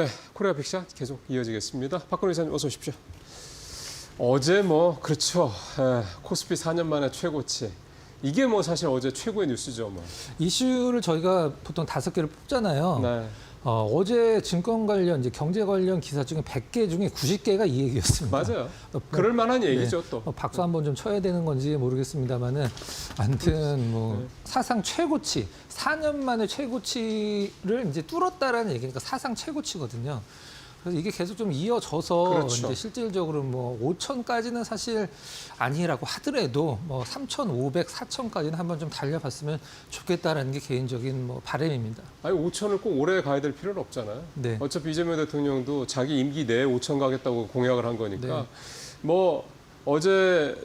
네, 코리아 빅샷 계속 이어지겠습니다. 박근혜 기자님 어서 오십시오. 어제 그렇죠. 코스피 4년 만에 최고치. 이게 사실 어제 최고의 뉴스죠. 이슈를 저희가 보통 5개를 뽑잖아요. 네. 어제 증권 관련, 이제 경제 관련 기사 중에 100개 중에 90개가 이 얘기였습니다. 맞아요. 그럴 만한 얘기죠, 또. 박수 한번 좀 쳐야 되는 건지 모르겠습니다만은 아무튼 사상 최고치, 4년 만에 최고치를 이제 뚫었다라는 얘기니까 사상 최고치거든요. 그래서 이게 계속 좀 이어져서 그렇죠. 이제 실질적으로 5천까지는 사실 아니라고 하더라도 3,500, 4천까지는 한번 좀 달려봤으면 좋겠다라는 게 개인적인 바람입니다. 아니 5천을 꼭 오래 가야 될 필요는 없잖아요. 네. 어차피 이재명 대통령도 자기 임기 내에 5천 가겠다고 공약을 한 거니까. 네. 어제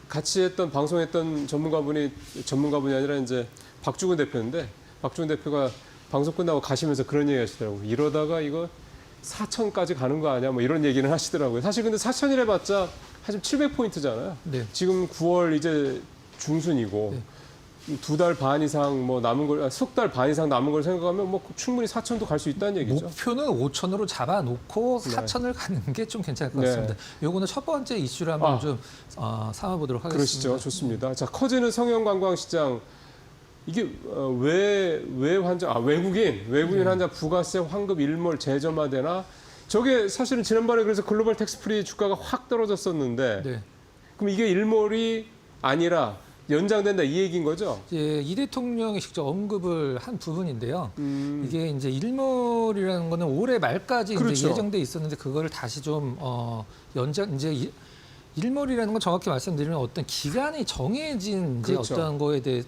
같이 방송했던 전문가분이 아니라 이제 박주근 대표인데, 박주근 대표가 방송 끝나고 가시면서 그런 얘기 하시더라고요. 이러다가 이거 4천까지 가는 거 아니야? 이런 얘기는 하시더라고요. 사실 근데 4천이라 봤자 한 700포인트잖아요. 네. 지금 9월 이제 중순이고 네. 2달 반 이상 남은 걸, 6달 반 이상 남은 걸 생각하면 충분히 4천도 갈 수 있다는 얘기죠. 목표는 5천으로 잡아놓고 네. 4천을 가는 게 좀 괜찮을 것 같습니다. 요거는 첫 번째 이슈를 한번 좀 삼아보도록 하겠습니다. 그러시죠. 좋습니다. 자, 커지는 성형관광시장. 이게 외국인 환자 부가세 환급 일몰 재점화되나? 저게 사실은 지난번에 그래서 글로벌 텍스프리 주가가 확 떨어졌었는데, 네. 그럼 이게 일몰이 아니라 연장된다 이 얘기인 거죠? 이 대통령이 직접 언급을 한 부분인데요. 이게 이제 일몰이라는 거는 올해 말까지 그렇죠. 이제 예정돼 있었는데 그거를 다시 좀 연장 이제 일몰이라는 건 정확히 말씀드리면 어떤 기간이 정해진 이제 그렇죠. 어떤 거에 대해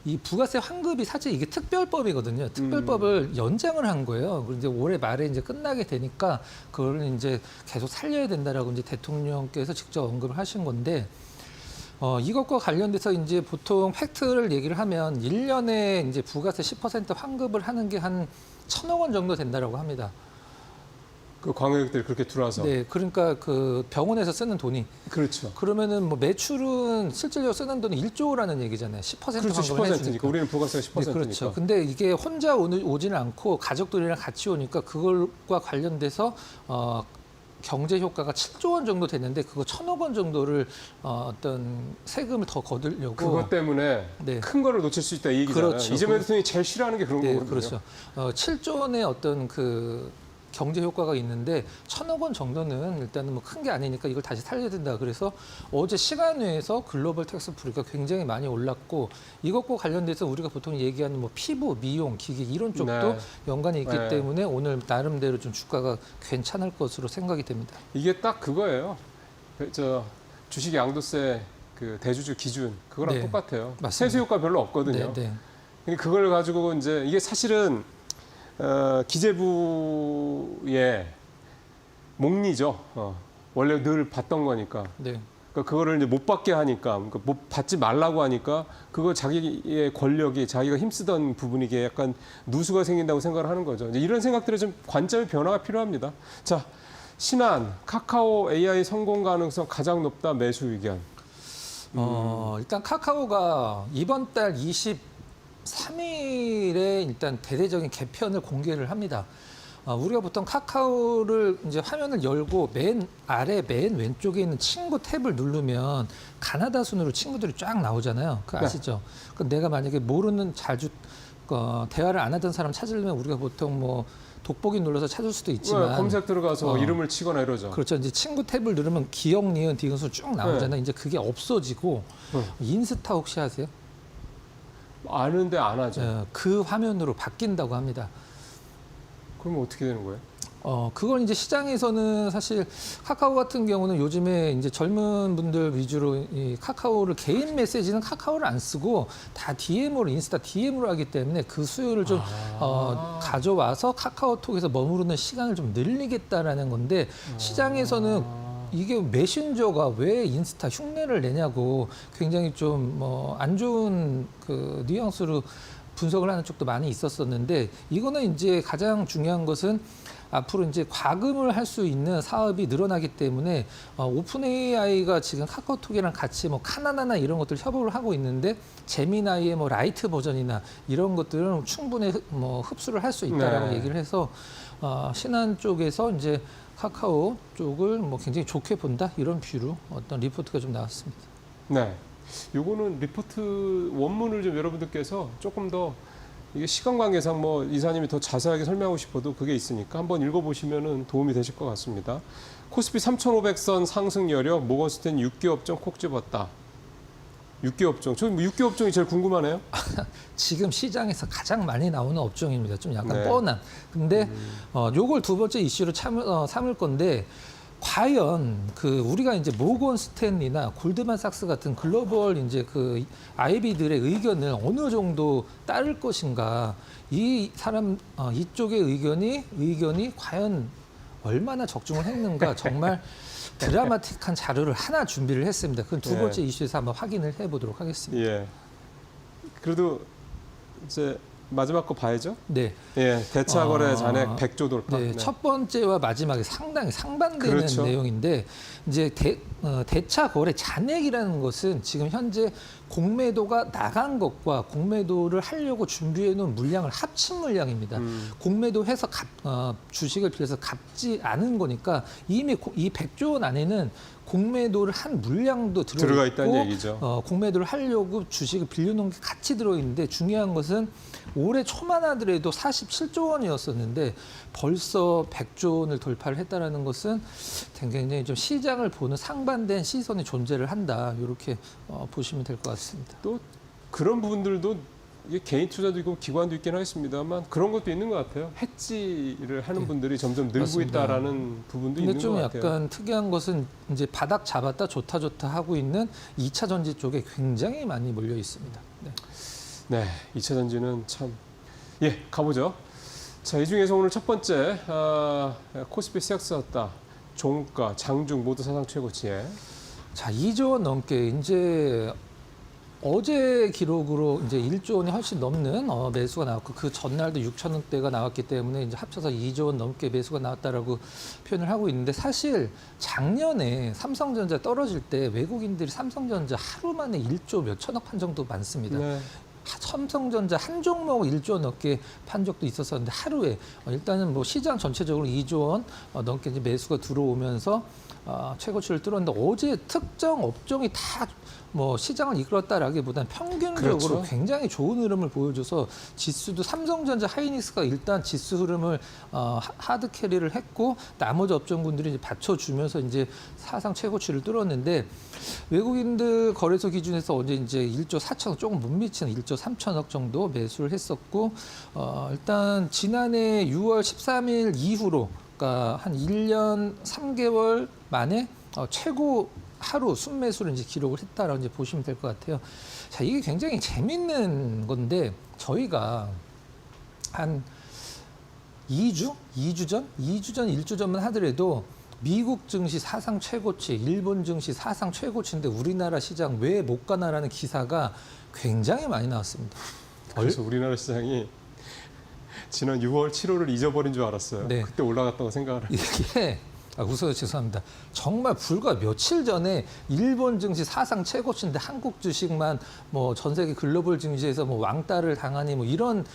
이 부가세 환급이 사실 이게 특별법이거든요. 특별법을 연장을 한 거예요. 그리고 이제 올해 말에 이제 끝나게 되니까 그걸 이제 계속 살려야 된다라고 이제 대통령께서 직접 언급을 하신 건데, 이것과 관련돼서 이제 보통 팩트를 얘기를 하면 1년에 이제 부가세 10% 환급을 하는 게 한 1,000억 원 정도 된다라고 합니다. 그 광역들이 그렇게 들어와서. 네, 그러니까 그 병원에서 쓰는 돈이. 그렇죠. 그러면은 매출은 실질적으로 쓰는 돈이 1조라는 얘기잖아요. 10% 그렇죠. 환급을 10%니까. 해주니까. 우리는 부가세가 10%니까. 네, 그렇죠. 근데 이게 혼자 오지는 않고 가족들이랑 같이 오니까 그걸과 관련돼서 경제 효과가 7조 원 정도 되는데 그거 1,000억 원 정도를 어떤 세금을 더 거두려고. 그것 때문에 네. 큰 거를 놓칠 수 있다 이 얘기잖아요. 그렇죠. 이재명 대통령이 제일 싫어하는 게 그런 네, 거거든요. 그렇죠. 7조 원의 어떤 그 경제 효과가 있는데 1,000억 원 정도는 일단은 큰 게 아니니까 이걸 다시 살려야 된다. 그래서 어제 시간 외에서 글로벌 텍스프리가 굉장히 많이 올랐고, 이것과 관련돼서 우리가 보통 얘기하는 피부, 미용, 기기 이런 쪽도 네. 연관이 있기 네. 때문에 오늘 나름대로 좀 주가가 괜찮을 것으로 생각이 됩니다. 이게 딱 그거예요. 주식 양도세 그 대주주 기준 그거랑 네. 똑같아요. 맞습니다. 세수 효과 별로 없거든요. 네, 네. 그걸 가지고 이제 이게 사실은 기재부의 목리죠. 원래 늘 받던 거니까. 네. 그러니까 그거를 이제 못 받게 하니까, 그러니까 못 받지 말라고 하니까 그거 자기의 권력이 자기가 힘쓰던 부분이 이게 약간 누수가 생긴다고 생각을 하는 거죠. 이제 이런 생각들에 좀 관점의 변화가 필요합니다. 자, 신한 카카오 AI 성공 가능성 가장 높다 매수 의견. 일단 카카오가 이번 달 23일에 일단 대대적인 개편을 공개를 합니다. 우리가 보통 카카오를 이제 화면을 열고 맨 아래 맨 왼쪽에 있는 친구 탭을 누르면 가나다 순으로 친구들이 쫙 나오잖아요. 그거 아시죠? 그 내가 만약에 모르는 자주 대화를 안 하던 사람 찾으려면 우리가 보통 돋보기 눌러서 찾을 수도 있지만 검색 들어가서 이름을 치거나 이러죠. 그렇죠. 이제 친구 탭을 누르면 기억, 니은, 디귿으로 쭉 나오잖아요. 이제 그게 없어지고 인스타 혹시 아세요? 아는데 안 하죠. 그 화면으로 바뀐다고 합니다. 그러면 어떻게 되는 거예요? 그건 이제 시장에서는 사실 카카오 같은 경우는 요즘에 이제 젊은 분들 위주로 이 카카오를 개인 메시지는 카카오를 안 쓰고 다 DM으로 인스타 DM으로 하기 때문에 그 수요를 좀 가져와서 카카오톡에서 머무르는 시간을 좀 늘리겠다라는 건데 시장에서는 이게 메신저가 왜 인스타 흉내를 내냐고 굉장히 좀 안 좋은 그 뉘앙스로 분석을 하는 쪽도 많이 있었었는데, 이거는 이제 가장 중요한 것은 앞으로 이제 과금을 할 수 있는 사업이 늘어나기 때문에 오픈 AI가 지금 카카오톡이랑 같이 카나나나 이런 것들 협업을 하고 있는데 제미나이의 라이트 버전이나 이런 것들은 충분히 흡수를 할 수 있다라고 네. 얘기를 해서 신한 쪽에서 이제 카카오 쪽을 뭐 굉장히 좋게 본다 이런 뷰로 어떤 리포트가 좀 나왔습니다. 네. 요거는 리포트 원문을 좀 여러분들께서 조금 더 이게 시간 관계상 뭐 이사님이 더 자세하게 설명하고 싶어도 그게 있으니까 한번 읽어보시면은 도움이 되실 것 같습니다. 코스피 3,500선 상승 여력, 모건스탠 6개 업종 콕 집었다. 6개 업종. 저 6개 업종이 제일 궁금하네요. 지금 시장에서 가장 많이 나오는 업종입니다. 좀 약간 네. 뻔한. 근데 요걸 두 번째 이슈로 삼을 건데 과연 그 우리가 이제 모건 스탠리나 골드만삭스 같은 글로벌 이제 그 IB들의 의견을 어느 정도 따를 것인가? 이 사람 이쪽의 의견이 과연 얼마나 적중을 했는가? 정말 드라마틱한 자료를 하나 준비를 했습니다. 그건 두 번째 이슈에서 한번 확인을 해보도록 하겠습니다. 예. 그래도 이제 마지막 거 봐야죠. 네. 예. 대차 거래 잔액 100조 돌파. 네, 네. 첫 번째와 마지막에 상당히 상반되는 그렇죠. 내용인데 이제 대차 거래 잔액이라는 것은 지금 현재 공매도가 나간 것과 공매도를 하려고 준비해 놓은 물량을 합친 물량입니다. 공매도해서 주식을 빌려서 갚지 않은 거니까 이미 이 100조 원 안에는 공매도를 한 물량도 들어가 있다는 얘기죠. 공매도를 하려고 주식을 빌려놓은 게 같이 들어있는데 중요한 것은 올해 초만 하더라도 47조 원이었었는데 벌써 100조 원을 돌파를 했다는 것은 굉장히 좀 시장을 보는 상반된 시선이 존재를 한다. 이렇게 보시면 될 것 같습니다. 또 그런 부분들도 이게 개인 투자도 있고 기관도 있긴 하겠습니다만 그런 것도 있는 것 같아요. 해지를 하는 네. 분들이 점점 늘고 맞습니다. 있다라는 부분도 근데 있는 좀 것 같아요. 약간 특이한 것은 이제 바닥 잡았다 좋다 하고 있는 2차 전지 쪽에 굉장히 많이 몰려 있습니다. 네. 네, 2차 전지는 참. 예, 가보죠. 자, 이 중에서 오늘 첫 번째 코스피 섹스였다. 종가, 장중 모두 사상 최고치에. 자, 2조 원 넘게 이제 어제 기록으로 이제 1조 원이 훨씬 넘는 매수가 나왔고 그 전날도 6천 원대가 나왔기 때문에 이제 합쳐서 2조 원 넘게 매수가 나왔다라고 표현을 하고 있는데 사실 작년에 삼성전자 떨어질 때 외국인들이 삼성전자 하루 만에 1조 몇천억 판 정도 많습니다. 네. 삼성전자 한 종목 1조 원 넘게 판 적도 있었었는데 하루에 일단은 뭐 시장 전체적으로 2조 원 넘게 이제 매수가 들어오면서 최고치를 뚫었는데 어제 특정 업종이 다 뭐 시장을 이끌었다라기보다는 평균적으로 그렇죠. 굉장히 좋은 흐름을 보여줘서 지수도 삼성전자, 하이닉스가 일단 지수 흐름을 하드 캐리를 했고 나머지 업종군들이 이제 받쳐주면서 이제 사상 최고치를 뚫었는데 외국인들 거래소 기준에서 어제 이제 1조 4천억 조금 못 미치는 1조 3천억 정도 매수를 했었고 일단 지난해 6월 13일 이후로 그러니까 한 1년 3개월 만에 최고 하루 순매수를 이제 기록을 했다라고 이제 보시면 될 것 같아요. 자, 이게 굉장히 재밌는 건데 저희가 한 2주 전, 1주 전만 하더라도 미국 증시 사상 최고치, 일본 증시 사상 최고치인데 우리나라 시장 왜 못 가나라는 기사가 굉장히 많이 나왔습니다. 그래서 우리나라 시장이 지난 6월, 7월을 잊어버린 줄 알았어요. 네. 그때 올라갔다고 생각을. 이게 웃어요. 죄송합니다. 정말 불과 며칠 전에 일본 증시 사상 최고치인데 한국 주식만 뭐 전 세계 글로벌 증시에서 뭐 왕따를 당하니 뭐 이런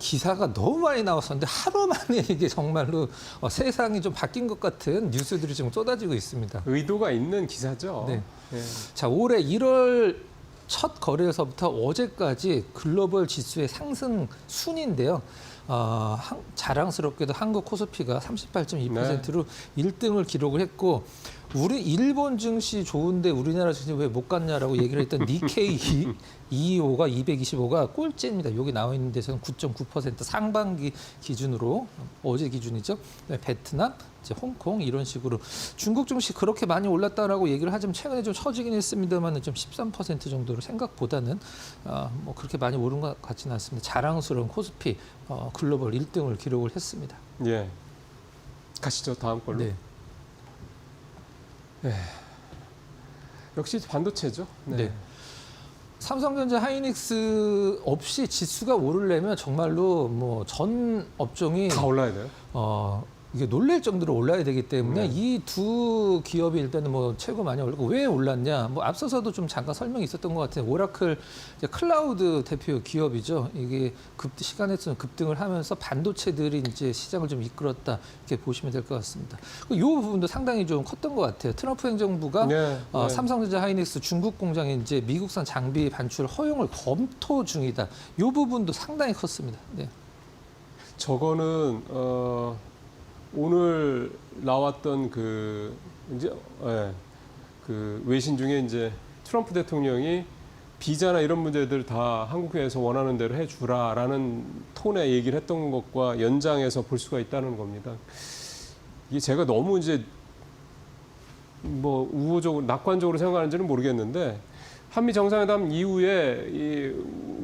기사가 너무 많이 나왔었는데 하루 만에 이게 정말로 세상이 좀 바뀐 것 같은 뉴스들이 지금 쏟아지고 있습니다. 의도가 있는 기사죠. 네. 예. 자, 올해 1월 첫 거래에서부터 어제까지 글로벌 지수의 상승 순인데요. 자랑스럽게도 한국 코스피가 38.2%로 1등을 기록을 했고 우리 일본 증시 좋은데 우리나라 증시 왜 못 갔냐라고 얘기를 했던 니케이 225가 225가 꼴찌입니다. 여기 나와 있는 데서는 9.9% 상반기 기준으로 어제 기준이죠. 베트남, 이제 홍콩 이런 식으로 중국 증시 그렇게 많이 올랐다라고 얘기를 하지만 최근에 좀 처지긴 했습니다만 좀 13% 정도로 생각보다는 뭐 그렇게 많이 오른 것 같지는 않습니다. 자랑스러운 코스피 글로벌 1등을 기록을 했습니다. 예. 가시죠. 다음 걸로. 네. 네. 역시 반도체죠. 네. 삼성전자, 하이닉스 없이 지수가 오르려면 정말로 뭐 전 업종이 다 올라야 돼요. 이게 놀랄 정도로 올라야 되기 때문에 네. 이 두 기업이 일단은 뭐 최고 많이 올랐고 왜 올랐냐? 뭐 앞서서도 좀 잠깐 설명이 있었던 것 같아요. 오라클 이제 클라우드 대표 기업이죠. 이게 시간에서 급등을 하면서 반도체들이 이제 시장을 좀 이끌었다 이렇게 보시면 될 것 같습니다. 이 부분도 상당히 좀 컸던 것 같아요. 트럼프 행정부가 네, 네. 삼성전자 하이닉스 중국 공장에 이제 미국산 장비 반출 허용을 검토 중이다. 이 부분도 상당히 컸습니다. 네. 저거는 오늘 나왔던 그 이제 그 외신 중에 이제 트럼프 대통령이 비자나 이런 문제들 다 한국에서 원하는 대로 해주라라는 톤의 얘기를 했던 것과 연장해서 볼 수가 있다는 겁니다. 이게 제가 너무 이제 뭐 우호적으로 낙관적으로 생각하는지는 모르겠는데 한미 정상회담 이후에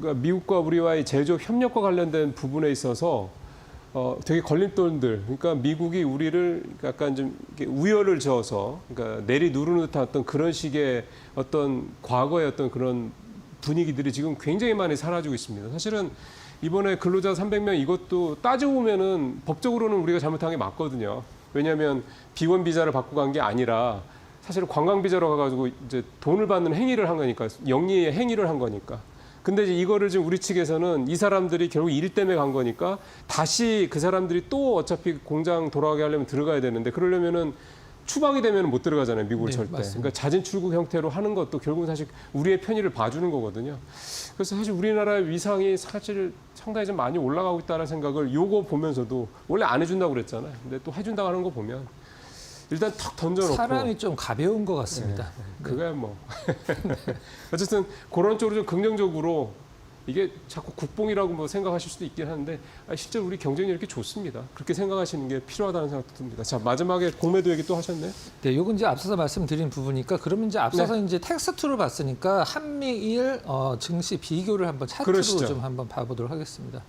그러니까 미국과 우리와의 제조업 협력과 관련된 부분에 있어서 되게 걸림돌들, 그러니까 미국이 우리를 약간 좀 이렇게 우열을 저어서, 그러니까 내리 누르는 듯한 어떤 그런 식의 어떤 과거의 어떤 그런 분위기들이 지금 굉장히 많이 사라지고 있습니다. 사실은 이번에 근로자 300명 이것도 따지고 보면은 법적으로는 우리가 잘못한 게 맞거든요. 왜냐하면 비원 비자를 받고 간 게 아니라 사실은 관광 비자로 가가지고 이제 돈을 받는 행위를 한 거니까, 영리의 행위를 한 거니까. 근데 이제 이거를 지금 우리 측에서는 이 사람들이 결국 일 때문에 간 거니까 다시 그 사람들이 또 어차피 공장 돌아가게 하려면 들어가야 되는데 그러려면은 추방이 되면 못 들어가잖아요, 미국을 네, 절대. 맞습니다. 그러니까 자진 출국 형태로 하는 것도 결국은 사실 우리의 편의를 봐주는 거거든요. 그래서 사실 우리나라의 위상이 사실 상당히 좀 많이 올라가고 있다는 생각을 요거 보면서도 원래 안 해준다고 그랬잖아요. 근데 또 해준다고 하는 거 보면 일단 턱 던져놓고 사람이 좀 가벼운 것 같습니다. 그거야 뭐. 어쨌든 그런 쪽으로 좀 긍정적으로 이게 자꾸 국뽕이라고 뭐 생각하실 수도 있긴 한데 실제로 우리 경쟁력이 이렇게 좋습니다. 그렇게 생각하시는 게 필요하다는 생각도 듭니다. 자, 마지막에 공매도 얘기 또 하셨네. 네, 요건 이제 앞서서 말씀드린 부분이니까 그러면 이제 앞서서 이제 텍스트로 봤으니까 한미일 증시 비교를 한번 차트로 그러시죠. 좀 한번 봐보도록 하겠습니다.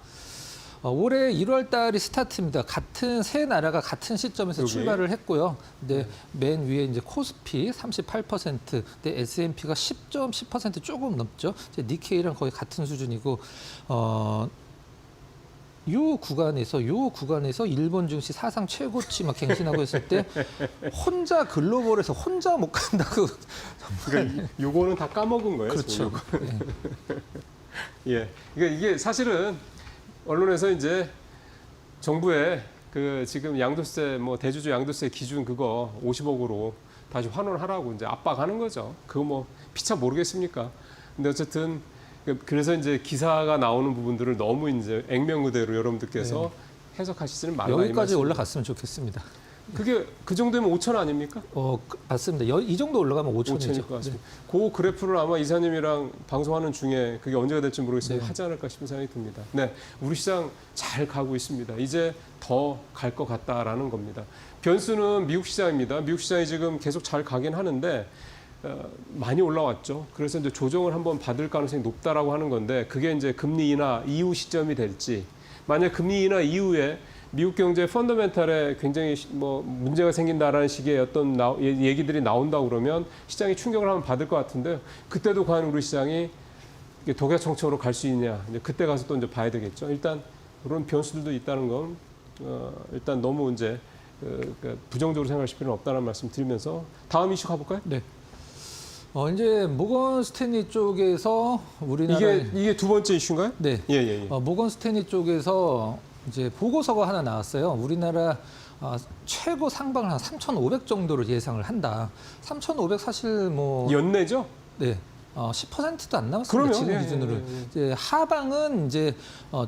올해 1월 달이 스타트입니다. 같은 세 나라가 같은 시점에서 여기. 출발을 했고요. 근데 맨 위에 이제 코스피 38%, 근데 S&P가 10% 조금 넘죠. 이제 니케이랑 거의 같은 수준이고 요 구간에서 일본 증시 사상 최고치 막 갱신하고 있을 때 혼자 글로벌에서 혼자 못 간다고. 그러니까 요거는 다 까먹은 거예요. 그렇죠. 네. 예. 그러니까 이게 사실은 언론에서 이제 정부의 그 지금 양도세 뭐 대주주 양도세 기준 그거 50억으로 다시 환원하라고 이제 압박하는 거죠. 그거 뭐 피차 모르겠습니까? 근데 어쨌든 그래서 이제 기사가 나오는 부분들을 너무 이제 액면 그대로 여러분들께서 해석하시지는 말라. 여기까지 올라갔으면 좋겠습니다. 그게 그 정도면 5천 아닙니까? 맞습니다. 이 정도 올라가면 5천이죠. 5천일 것 같습니다. 그 그래프를 아마 이사님이랑 방송하는 중에 그게 언제가 될지 모르겠어요. 하지 않을까 싶은 생각이 듭니다. 네, 우리 시장 잘 가고 있습니다. 이제 더 갈 것 같다라는 겁니다. 변수는 미국 시장입니다. 미국 시장이 지금 계속 잘 가긴 하는데 많이 올라왔죠. 그래서 이제 조정을 한번 받을 가능성이 높다라고 하는 건데 그게 이제 금리 인하 이후 시점이 될지 만약 금리 인하 이후에 미국 경제 펀더멘탈에 굉장히 뭐 문제가 생긴다라는 식의 어떤 얘기들이 나온다고 그러면 시장이 충격을 한번 받을 것 같은데 그때도 과연 우리 시장이 독야청청으로 갈 수 있냐 이제 그때 가서 또 이제 봐야 되겠죠. 일단 그런 변수들도 있다는 건 일단 너무 이제 부정적으로 생각하실 필요는 없다는 말씀 드리면서 다음 이슈 가볼까요? 네. 이제 모건 스탠리 쪽에서 우리나라 이게 두 번째 이슈인가요? 네. 예. 모건 스탠리 쪽에서 이제 보고서가 하나 나왔어요. 우리나라 최고 상방을 한 3,500 정도로 예상을 한다. 3,500 사실 뭐 연내죠? 네. 10%도 안 남았습니다. 그럼요. 지금 예, 기준으로. 예. 이제 하방은 이제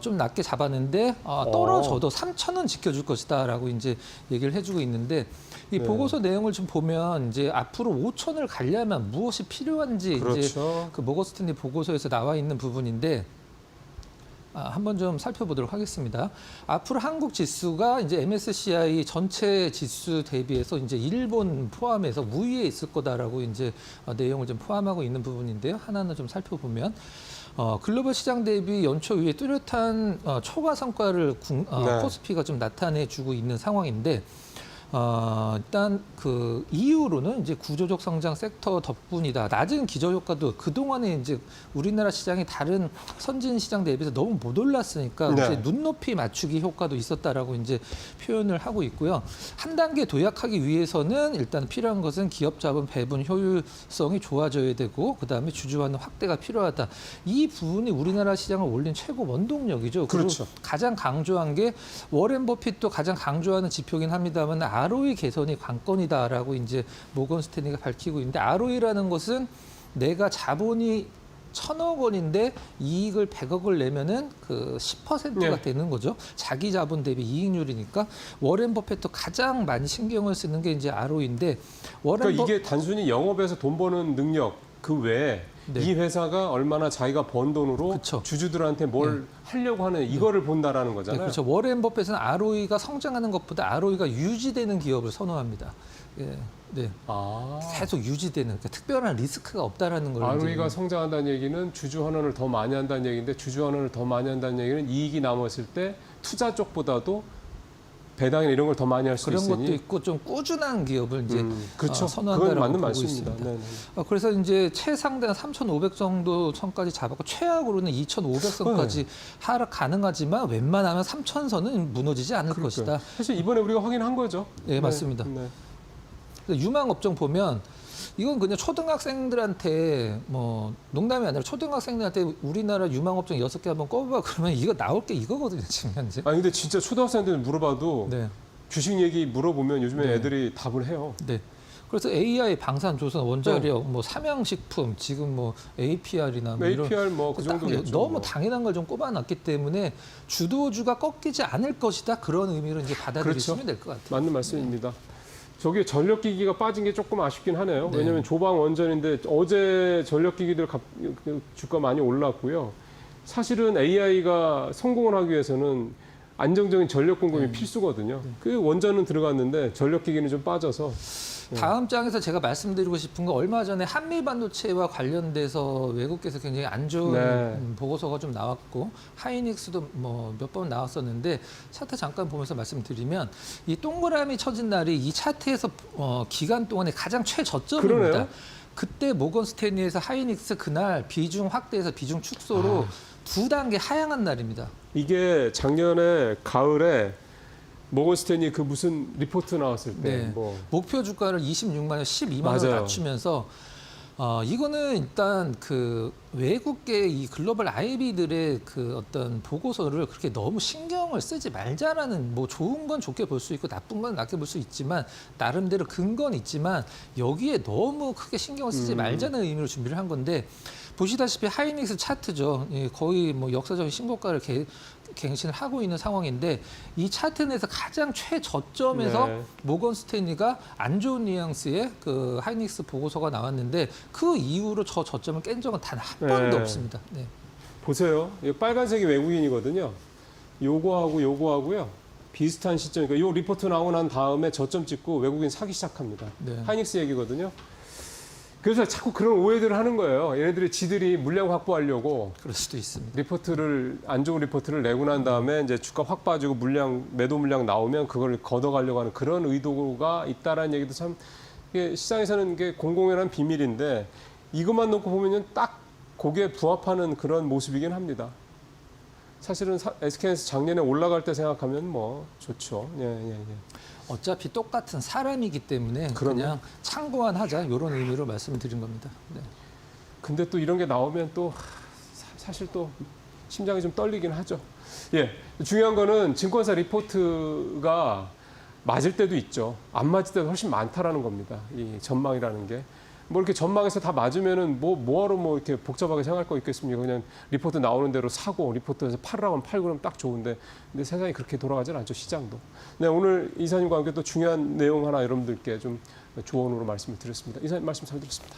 좀 낮게 잡았는데 떨어져도 3,000은 지켜줄 것이다라고 이제 얘기를 해주고 있는데 이 네. 보고서 내용을 좀 보면 이제 앞으로 5,000을 가려면 무엇이 필요한지 이제 그렇죠. 그 모건 스탠리 보고서에서 나와 있는 부분인데. 한번 좀 살펴보도록 하겠습니다. 앞으로 한국 지수가 이제 MSCI 전체 지수 대비해서 이제 일본 포함해서 우위에 있을 거다라고 이제 내용을 좀 포함하고 있는 부분인데요. 하나하나 좀 살펴보면 글로벌 시장 대비 연초 이후에 뚜렷한 초과 성과를 네. 코스피가 좀 나타내주고 있는 상황인데 일단 그 이유로는 이제 구조적 성장 섹터 덕분이다. 낮은 기저 효과도 그동안에 이제 우리나라 시장이 다른 선진 시장 대비해서 너무 못 올랐으니까 네. 이제 눈높이 맞추기 효과도 있었다라고 이제 표현을 하고 있고요. 한 단계 도약하기 위해서는 일단 필요한 것은 기업 자본 배분 효율성이 좋아져야 되고 그다음에 주주환원 확대가 필요하다. 이 부분이 우리나라 시장을 올린 최고 원동력이죠. 그리고 그렇죠. 가장 강조한 게 워렌 버핏도 가장 강조하는 지표긴 합니다만 ROE 개선이 관건이다라고 이제 모건 스탠리가 밝히고 있는데 ROE라는 것은 내가 자본이 1,000억 원인데 이익을 100억을 내면은 그 10%가 네. 되는 거죠. 자기 자본 대비 이익률이니까 워렌 버핏도 가장 많이 신경을 쓰는 게 이제 ROE인데 그러니까 이게 단순히 영업에서 돈 버는 능력 그 외에 네. 이 회사가 얼마나 자기가 번 돈으로 그쵸. 주주들한테 뭘 하려고 하는 이거를 본다라는 네, 거잖아요. 그렇죠. 워렌 버핏은 ROE가 성장하는 것보다 ROE가 유지되는 기업을 선호합니다. 예, 네. 아, 계속 유지되는 그러니까 특별한 리스크가 없다라는 걸 ROE가 이제 성장한다는 얘기는 주주 환원을 더 많이 한다는 얘기인데 주주 환원을 더 많이 한다는 얘기는 이익이 남았을 때 투자 쪽보다도 배당이나 이런 걸 더 많이 할 수 그런 있으니 것도 있고 좀 꾸준한 기업을 이제 그렇죠. 선호한다라고 그건 맞는 보고 말씀입니다. 있습니다. 네네. 그래서 이제 최상단 3,500 정도 선까지 잡았고 최악으로는 2,500선까지 하락 가능하지만 웬만하면 3,000선은 무너지지 않을 그러니까요. 것이다. 사실 이번에 우리가 확인한 거죠. 네, 맞습니다. 네. 유망 업종 보면 이건 그냥 초등학생들한테 뭐 농담이 아니라 초등학생들한테 우리나라 유망 업종 6개 한번 꼽아봐 그러면 이거 나올 게 이거거든요 지금 현재. 아니 근데 진짜 초등학생들 물어봐도 네. 주식 얘기 물어보면 요즘에 네. 애들이 답을 해요. 네. 그래서 AI, 방산, 조선, 원자력, 뭐 삼양식품, 지금 뭐 APR이나 뭐 이런 APR 뭐 그 정도겠죠. 너무 뭐. 당연한 걸 좀 꼽아놨기 때문에 주도주가 꺾이지 않을 것이다 그런 의미로 이제 받아들이시면 될 것 같아요. 맞는 말씀입니다. 저기 전력기기가 빠진 게 조금 아쉽긴 하네요. 네. 왜냐하면 조방 원전인데 어제 전력기기들 주가 많이 올랐고요. 사실은 AI가 성공을 하기 위해서는 안정적인 전력 공급이 필수거든요. 그 원전은 들어갔는데 전력기기는 좀 빠져서 다음 장에서 제가 말씀드리고 싶은 건 얼마 전에 한미 반도체와 관련돼서 외국에서 굉장히 안 좋은 네. 보고서가 좀 나왔고 하이닉스도 뭐 몇 번 나왔었는데 차트 잠깐 보면서 말씀드리면 이 동그라미 쳐진 날이 이 차트에서 기간 동안에 가장 최저점입니다. 그러네요. 그때 모건 스탠리에서 하이닉스 그날 비중 확대해서 비중 축소로 2단계 하향한 날입니다. 이게 작년에 가을에 모건 스탠리 그 무슨 리포트 나왔을 때 네. 뭐 목표 주가를 26만 원, 12만 원 맞아요. 낮추면서 이거는 일단 그 외국계 이 글로벌 IB들의 그 어떤 보고서를 그렇게 너무 신경을 쓰지 말자라는 뭐 좋은 건 좋게 볼 수 있고 나쁜 건 나쁘게 볼 수 있지만 나름대로 근거는 있지만 여기에 너무 크게 신경을 쓰지 말자는 의미로 준비를 한 건데 보시다시피 하이닉스 차트죠. 예, 거의 뭐 역사적인 신고가를 갱신을 하고 있는 상황인데 이 차트 내에서 가장 최저점에서 네. 모건 스탠리가 안 좋은 뉘앙스의 그 하이닉스 보고서가 나왔는데 그 이후로 저 저점을 깬 적은 단 한 번도 네. 없습니다. 네. 보세요. 이 빨간색이 외국인이거든요. 요거하고 요거하고요. 비슷한 시점, 그러니까 요 리포트 나오고 난 다음에 저점 찍고 외국인 사기 시작합니다. 네. 하이닉스 얘기거든요. 그래서 자꾸 그런 오해들을 하는 거예요. 얘네들이 지들이 물량 확보하려고 그럴 수도 있습니다. 리포트를 안 좋은 리포트를 내고 난 다음에 이제 주가 확 빠지고 매도 물량 나오면 그걸 걷어가려고 하는 그런 의도가 있다라는 얘기도 참 이게 시장에서는 이게 공공연한 비밀인데 이것만 놓고 보면은 딱 거기에 부합하는 그런 모습이긴 합니다. 사실은 SK에서 작년에 올라갈 때 생각하면 뭐 좋죠. 예. 어차피 똑같은 사람이기 때문에 그럼요. 그냥 참고만 하자 이런 의미로 말씀을 드린 겁니다. 네. 근데 또 이런 게 나오면 또 사실 또 심장이 좀 떨리긴 하죠. 예, 중요한 거는 증권사 리포트가 맞을 때도 있죠. 안 맞을 때도 훨씬 많다라는 겁니다. 이 전망이라는 게. 뭐 이렇게 전망에서 다 맞으면은 뭐하러 뭐 이렇게 복잡하게 생각할 거 있겠습니까? 그냥 리포트 나오는 대로 사고 리포트에서 팔으라고 하면 팔고 그러면 딱 좋은데 근데 세상이 그렇게 돌아가진 않죠, 시장도. 네, 오늘 이사님과 함께 또 중요한 내용 하나 여러분들께 좀 조언으로 말씀을 드렸습니다. 이사님 말씀 잘 들었습니다.